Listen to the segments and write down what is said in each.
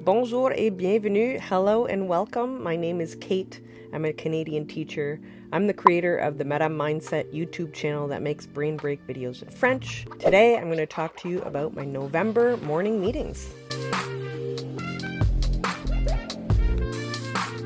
Bonjour et bienvenue. Hello and welcome. My name is Kate. I'm a Canadian teacher. I'm the creator of the Meta Mindset YouTube channel that makes brain break videos in French. Today, I'm going to talk to you about my November morning meetings.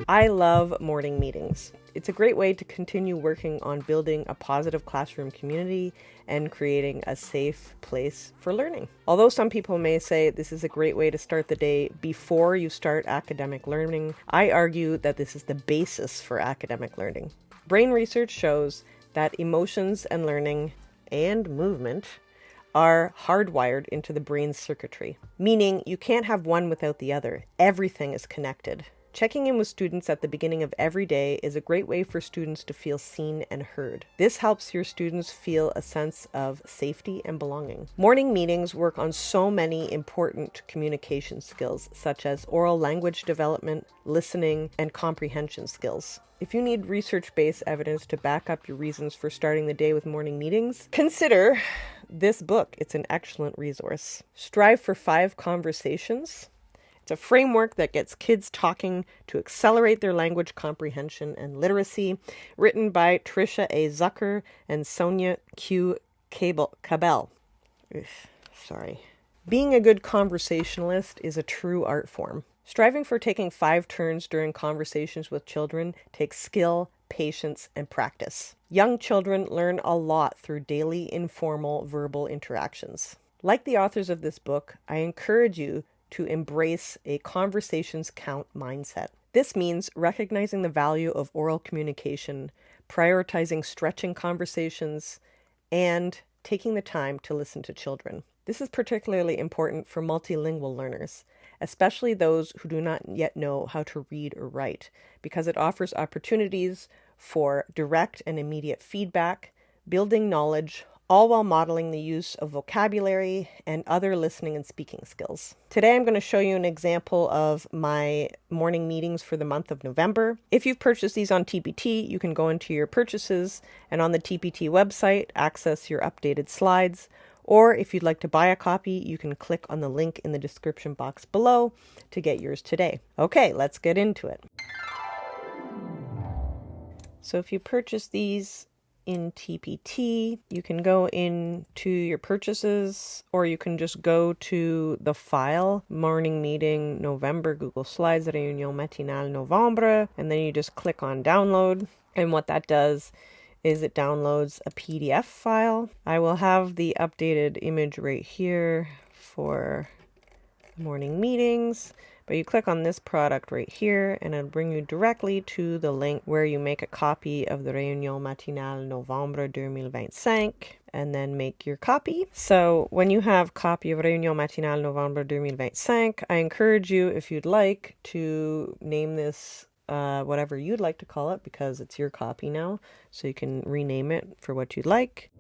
I love morning meetings. It's a great way to continue working on building a positive classroom community and creating a safe place for learning. Although some people may say this is a great way to start the day before you start academic learning, I argue that this is the basis for academic learning. Brain research shows that emotions and learning and movement are hardwired into the brain's circuitry, meaning you can't have one without the other. Everything is connected. Checking in with students at the beginning of every day is a great way for students to feel seen and heard. This helps your students feel a sense of safety and belonging. Morning meetings work on so many important communication skills, such as oral language development, listening, and comprehension skills. If you need research-based evidence to back up your reasons for starting the day with morning meetings, consider this book. It's an excellent resource. Strive for 5 Conversations. It's a framework that gets kids talking to accelerate their language comprehension and literacy, written by Tricia A. Zucker and Sonia Q. Cabell. Sorry. Being a good conversationalist is a true art form. Striving for taking 5 turns during conversations with children takes skill, patience, and practice. Young children learn a lot through daily informal verbal interactions. Like the authors of this book, I encourage you to embrace a conversations count mindset. This means recognizing the value of oral communication, prioritizing stretching conversations, and taking the time to listen to children. This is particularly important for multilingual learners, especially those who do not yet know how to read or write, because it offers opportunities for direct and immediate feedback, building knowledge, all while modeling the use of vocabulary and other listening and speaking skills. Today, I'm going to show you an example of my morning meetings for the month of November. If you've purchased these on TPT, you can go into your purchases and on the TPT website, access your updated slides. Or if you'd like to buy a copy, you can click on the link in the description box below to get yours today. Okay, let's get into it. So if you purchase these in TPT, you can go into your purchases, or you can just go to the file, Morning Meeting November, Google Slides, Réunion Matinale Novembre, and then you just click on download. And what that does is it downloads a PDF file. I will have the updated image right here for morning meetings. But you click on this product right here and it'll bring you directly to the link where you make a copy of the Réunion Matinale Novembre 2025 and then make your copy. So when you have copy of Réunion Matinale Novembre 2025, I encourage you, if you'd like, to name this whatever you'd like to call it, because it's your copy now. So you can rename it for what you'd like.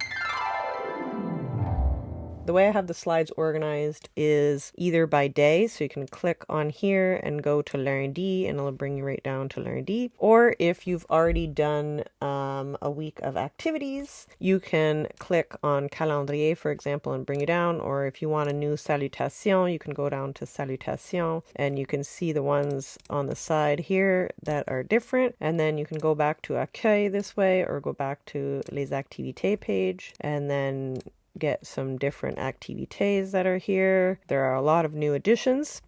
The way I have the slides organized is either by day, so you can click on here and go to lundi and it'll bring you right down to lundi. Or if you've already done a week of activities, you can click on calendrier, for example, and bring you down. Or if you want a new salutation, you can go down to salutation and you can see the ones on the side here that are different. And then you can go back to accueil this way or go back to les activités page and then get some different activités that are here. There are a lot of new additions.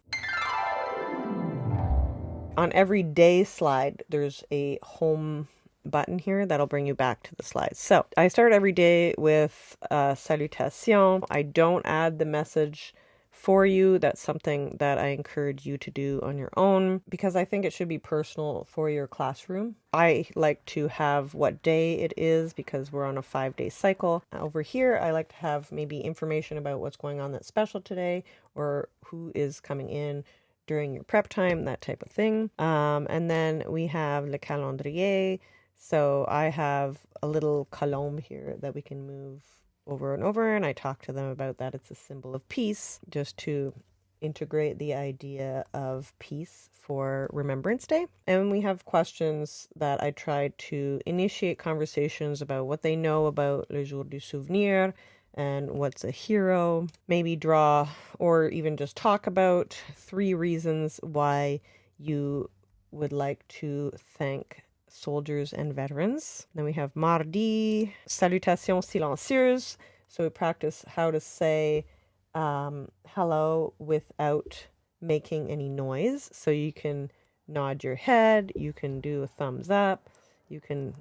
On every day slide, there's a home button here that'll bring you back to the slides. So I start every day with salutation. I don't add the message for you. That's something that I encourage you to do on your own because I think it should be personal for your classroom. I like to have what day it is because we're on a 5-day cycle. Over here, I like to have maybe information about what's going on that's special today or who is coming in during your prep time, that type of thing. And then we have le calendrier. So I have a little colombe here that we can move over and over, and I talk to them about that. It's a symbol of peace, just to integrate the idea of peace for Remembrance Day. And we have questions that I try to initiate conversations about what they know about le jour du souvenir, and what's a hero. Maybe draw or even just talk about 3 reasons why you would like to thank soldiers and veterans. Then we have mardi, salutations silencieuses. So we practice how to say hello without making any noise. So you can nod your head, you can do a thumbs up, you can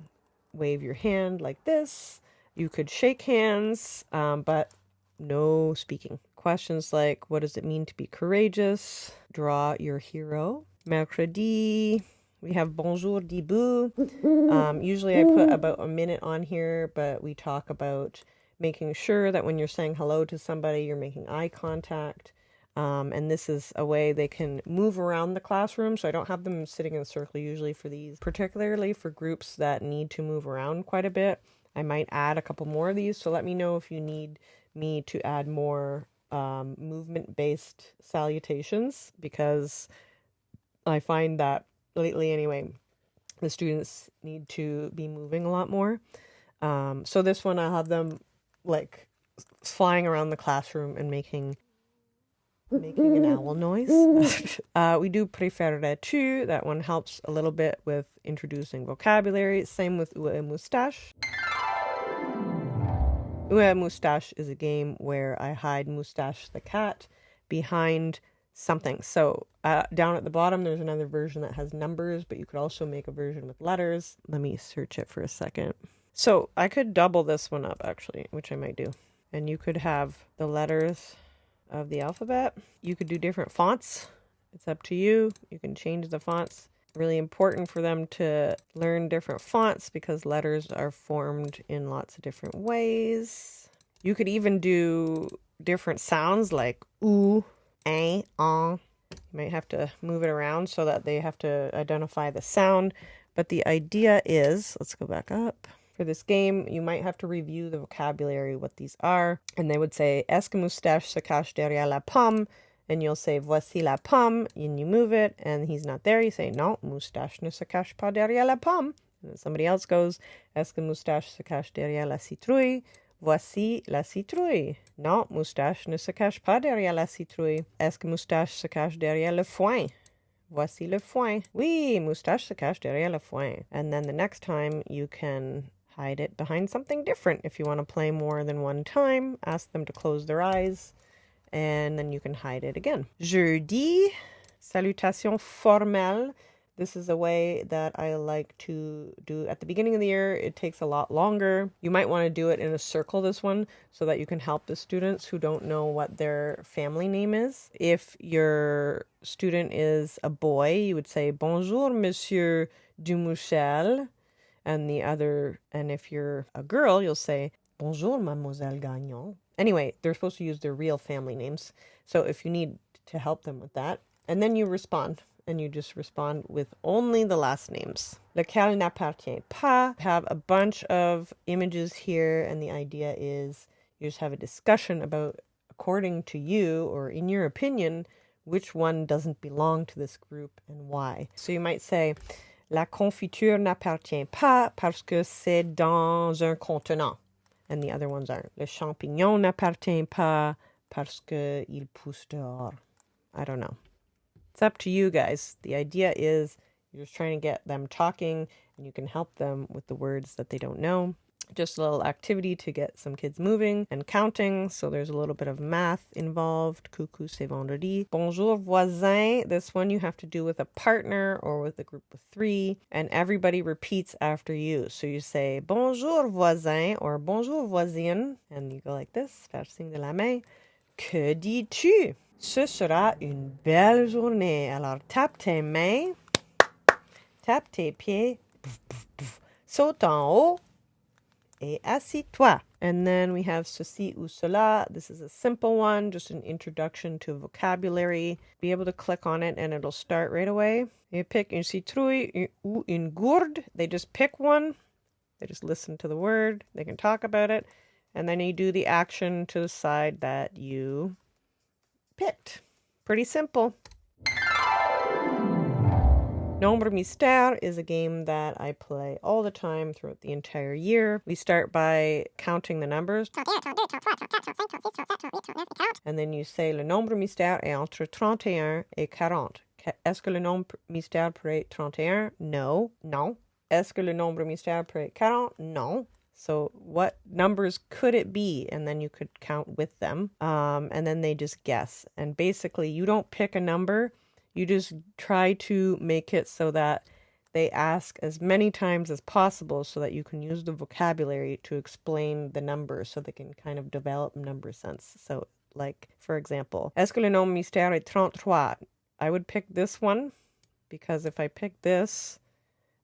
wave your hand like this, you could shake hands, but no speaking. Questions like, what does it mean to be courageous? Draw your hero. Mercredi, we have bonjour debout. Usually I put about a minute on here, but we talk about making sure that when you're saying hello to somebody, you're making eye contact. And this is a way they can move around the classroom. So I don't have them sitting in a circle usually for these, particularly for groups that need to move around quite a bit. I might add a couple more of these. So let me know if you need me to add more movement-based salutations, because I find that lately anyway, the students need to be moving a lot more. So this one I'll have them like flying around the classroom and making an owl noise. We do préférerais tu. That one helps a little bit with introducing vocabulary. Same with moustache. Moustache is a game where I hide Moustache the cat behind something. So down at the bottom, there's another version that has numbers, but you could also make a version with letters. Let me search it for a second. So I could double this one up actually, which I might do. And you could have the letters of the alphabet. You could do different fonts. It's up to you. You can change the fonts. Really important for them to learn different fonts because letters are formed in lots of different ways. You could even do different sounds like oo, eh, You might have to move it around so that they have to identify the sound. But the idea is, let's go back up. For this game, you might have to review the vocabulary, what these are. And they would say, est-ce que Moustache se cache derrière la pomme? And you'll say, voici la pomme. And you move it, and he's not there. You say, non, Moustache ne se cache pas derrière la pomme. And then somebody else goes, est-ce que Moustache se cache derrière la citrouille? Voici la citrouille. Non, Moustache ne se cache pas derrière la citrouille. Est-ce que Moustache se cache derrière le foin? Voici le foin. Oui, Moustache se cache derrière le foin. And then the next time you can hide it behind something different. If you want to play more than one time, ask them to close their eyes, and then you can hide it again. Jeudi, salutation formelle. This is a way that I like to do at the beginning of the year. It takes a lot longer. You might want to do it in a circle, this one, so that you can help the students who don't know what their family name is. If your student is a boy, you would say, bonjour, monsieur Dumouchel. And if you're a girl, you'll say, bonjour, mademoiselle Gagnon. Anyway, they're supposed to use their real family names. So if you need to help them with that, and then you respond, and you just respond with only the last names. Lequel n'appartient pas. Have a bunch of images here, and the idea is you just have a discussion about, according to you, or in your opinion, which one doesn't belong to this group and why. So you might say, la confiture n'appartient pas parce que c'est dans un contenant. And the other ones are, le champignon n'appartient pas parce que il pousse dehors. I don't know. It's up to you guys. The idea is you're just trying to get them talking, and you can help them with the words that they don't know. Just a little activity to get some kids moving and counting. So there's a little bit of math involved. Coucou, c'est vendredi. Bonjour, voisin. This one you have to do with a partner or with a group of 3. And everybody repeats after you. So you say, bonjour, voisin, or bonjour, voisine. And you go like this, faire signe de la main. Que dis-tu? Ce sera une belle journée. Alors, tape tes mains. Tape tes pieds. Saute en haut. Et assis-toi. And then we have ceci ou cela. This is a simple one, just an introduction to vocabulary. Be able to click on it and it'll start right away. You pick une citrouille ou une gourde. They just pick one. They just listen to the word. They can talk about it. And then you do the action to the side that you picked. Pretty simple. Nombre, mystère is a game that I play all the time throughout the entire year. We start by counting the numbers. And then you say, le nombre mystère est entre 31 et 40. Est-ce que le nombre mystère peut être 31? No. Non. Est-ce que le nombre mystère peut être 40? Non. So what numbers could it be? And then you could count with them. And then they just guess. And basically, you don't pick a number. You just try to make it so that they ask as many times as possible so that you can use the vocabulary to explain the numbers so they can kind of develop number sense. So, like, for example, est-ce que le nombre mystère est 33? I would pick this one because if I pick this,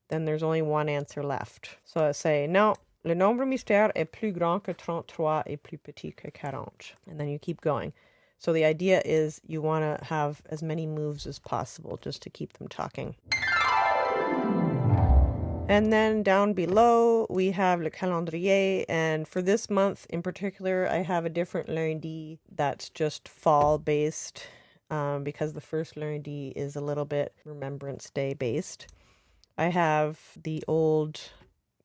then there's only one answer left. So I say, non, le nombre mystère est plus grand que 33 et plus petit que 40. And then you keep going. So the idea is you want to have as many moves as possible just to keep them talking. And then down below, we have le calendrier. And for this month in particular, I have a different lundi that's just fall-based because the first lundi is a little bit Remembrance Day based. I have the old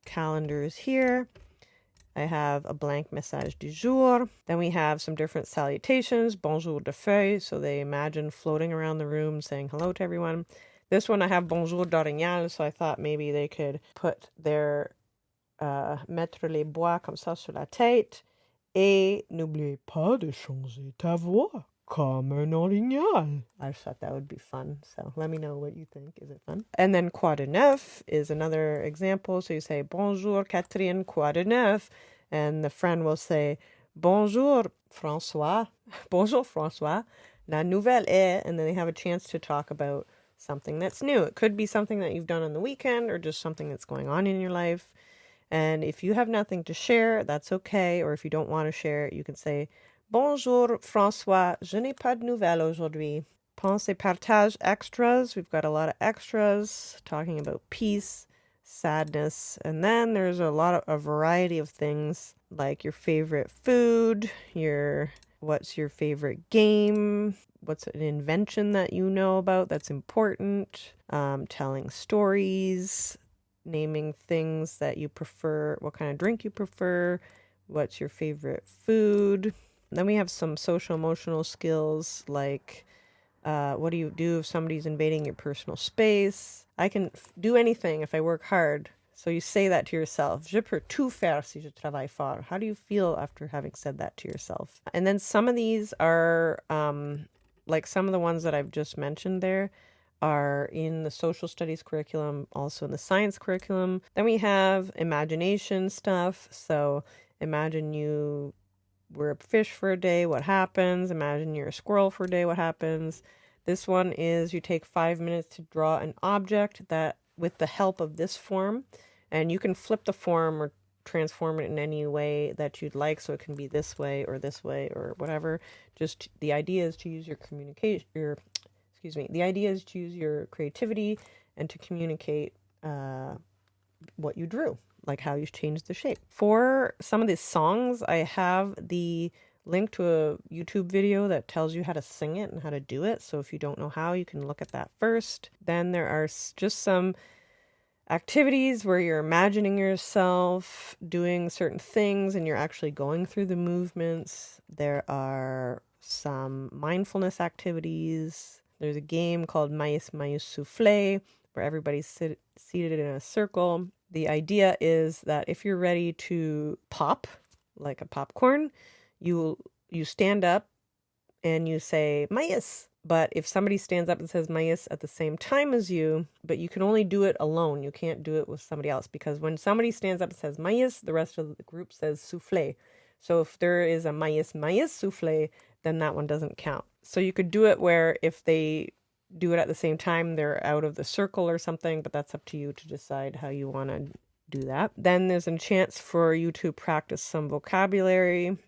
calendars here. I have a blank message du jour. Then we have some different salutations. Bonjour de feuilles. So they imagine floating around the room saying hello to everyone. This one I have bonjour d'orignal. So I thought maybe they could put their mettre les bois comme ça sur la tête. Et n'oubliez pas de changer ta voix comme un orignal. I just thought that would be fun. So let me know what you think. Is it fun? And then quoi de neuf is another example. So you say bonjour Catherine, quoi de neuf? And the friend will say bonjour François. Bonjour François. La nouvelle est, and then they have a chance to talk about something that's new. It could be something that you've done on the weekend or just something that's going on in your life. And if you have nothing to share, that's okay. Or if you don't want to share it, you can say bonjour François, je n'ai pas de nouvelles aujourd'hui. Pense et partage extras. We've got a lot of extras talking about peace, sadness, and then there's a variety of things like your favorite food, what's your favorite game, what's an invention that you know about that's important, telling stories, naming things that you prefer, what kind of drink you prefer, what's your favorite food. Then we have some social emotional skills like what do you do if somebody's invading your personal space? I can do anything if I work hard. So you say that to yourself. Je peux tout faire si je travaille fort. How do you feel after having said that to yourself? And then some of these are like some of the ones that I've just mentioned there are in the social studies curriculum, also in the science curriculum. Then we have imagination stuff. So imagine you were a fish for a day, what happens? Imagine you're a squirrel for a day, what happens? This one is you take 5 minutes to draw an object that with the help of this form, and you can flip the form or transform it in any way that you'd like, so it can be this way or whatever. Just the idea is to use your creativity and to communicate what you drew, like how you change the shape. For some of these songs, I have the link to a YouTube video that tells you how to sing it and how to do it. So if you don't know how, you can look at that first. Then there are just some activities where you're imagining yourself doing certain things and you're actually going through the movements. There are some mindfulness activities. There's a game called Maïs Soufflé where everybody's seated in a circle. The idea is that if you're ready to pop, like a popcorn, you stand up and you say, Maïs. But if somebody stands up and says Maïs at the same time as you, but you can only do it alone. You can't do it with somebody else because when somebody stands up and says Maïs, the rest of the group says Soufflé. So if there is a Maïs Soufflé, then that one doesn't count. So you could do it where if they do it at the same time, they're out of the circle or something, but that's up to you to decide how you want to do that. Then there's a chance for you to practice some vocabulary,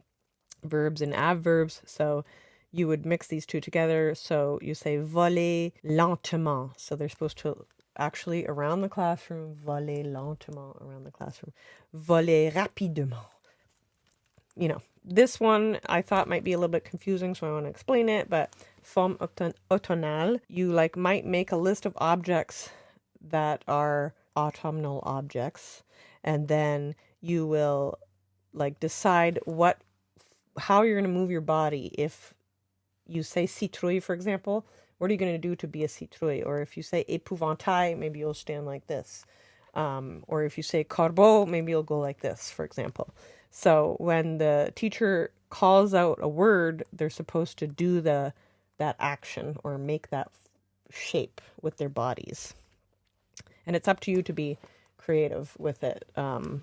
verbs and adverbs. So you would mix these two together. So you say voler lentement. So they're supposed to actually around the classroom, voler lentement around the classroom, voler rapidement. You know, this one I thought might be a little bit confusing, so I want to explain it. But forme automnale, you might make a list of objects that are autumnal objects, and then you will like decide how you're going to move your body. If you say citrouille, for example, what are you going to do to be a citrouille? Or if you say épouvantail, maybe you'll stand like this. Or if you say corbeau, maybe you'll go like this, for example. So when the teacher calls out a word, they're supposed to do that action or make that shape with their bodies. And it's up to you to be creative with it.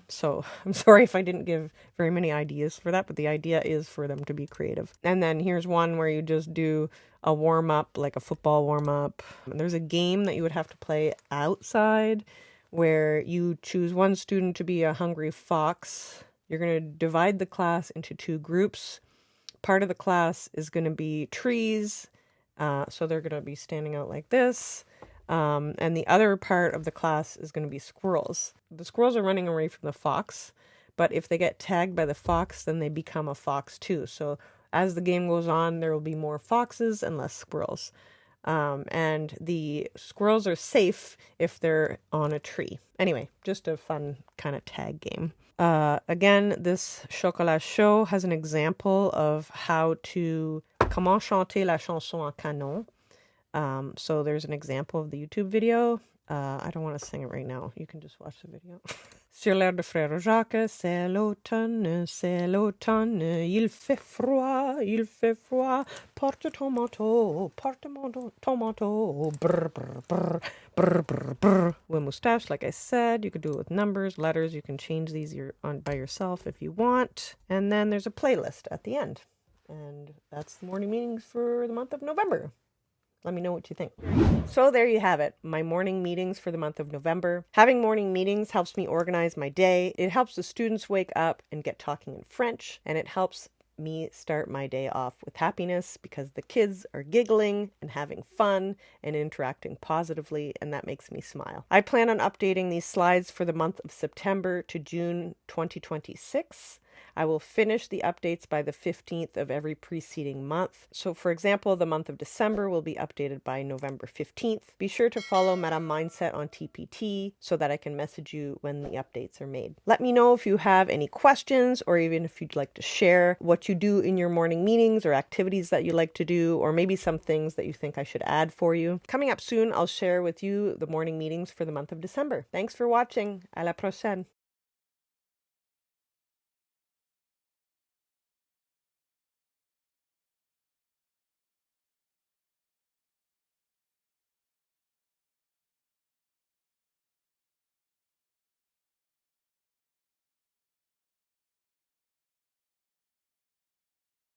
So I'm sorry if I didn't give very many ideas for that, but the idea is for them to be creative. And then here's one where you just do a warm-up, like a football warm-up. And there's a game that you would have to play outside where you choose one student to be a hungry fox. You're going to divide the class into 2 groups. Part of the class is going to be trees, so they're going to be standing out like this. And the other part of the class is going to be squirrels. The squirrels are running away from the fox, but if they get tagged by the fox, then they become a fox too. So as the game goes on, there will be more foxes and less squirrels. And the squirrels are safe if they're on a tree. Anyway, just a fun kind of tag game. Again, this chocolat chaud has an example of how to comment chanter la chanson en canon. So there's an example of the YouTube video. I don't want to sing it right now. You can just watch the video. Sur l'air de frère Jacques, c'est l'automne, il fait froid, porte ton manteau, ton manteau, brr, brr, brr, brr, brr, brr. With Moustache, like I said, you could do it with numbers, letters. You can change these by yourself if you want. And then there's a playlist at the end. And that's the morning meetings for the month of November. Let me know what you think. So there you have it, my morning meetings for the month of November. Having morning meetings helps me organize my day. It helps the students wake up and get talking in French, and it helps me start my day off with happiness because the kids are giggling and having fun and interacting positively, and that makes me smile. I plan on updating these slides for the month of September to June 2026. I will finish the updates by the 15th of every preceding month. So for example, the month of December will be updated by November 15th. Be sure to follow Madame Mindset on TPT so that I can message you when the updates are made. Let me know if you have any questions or even if you'd like to share what you do in your morning meetings or activities that you like to do, or maybe some things that you think I should add for you. Coming up soon, I'll share with you the morning meetings for the month of December. Thanks for watching. À la prochaine.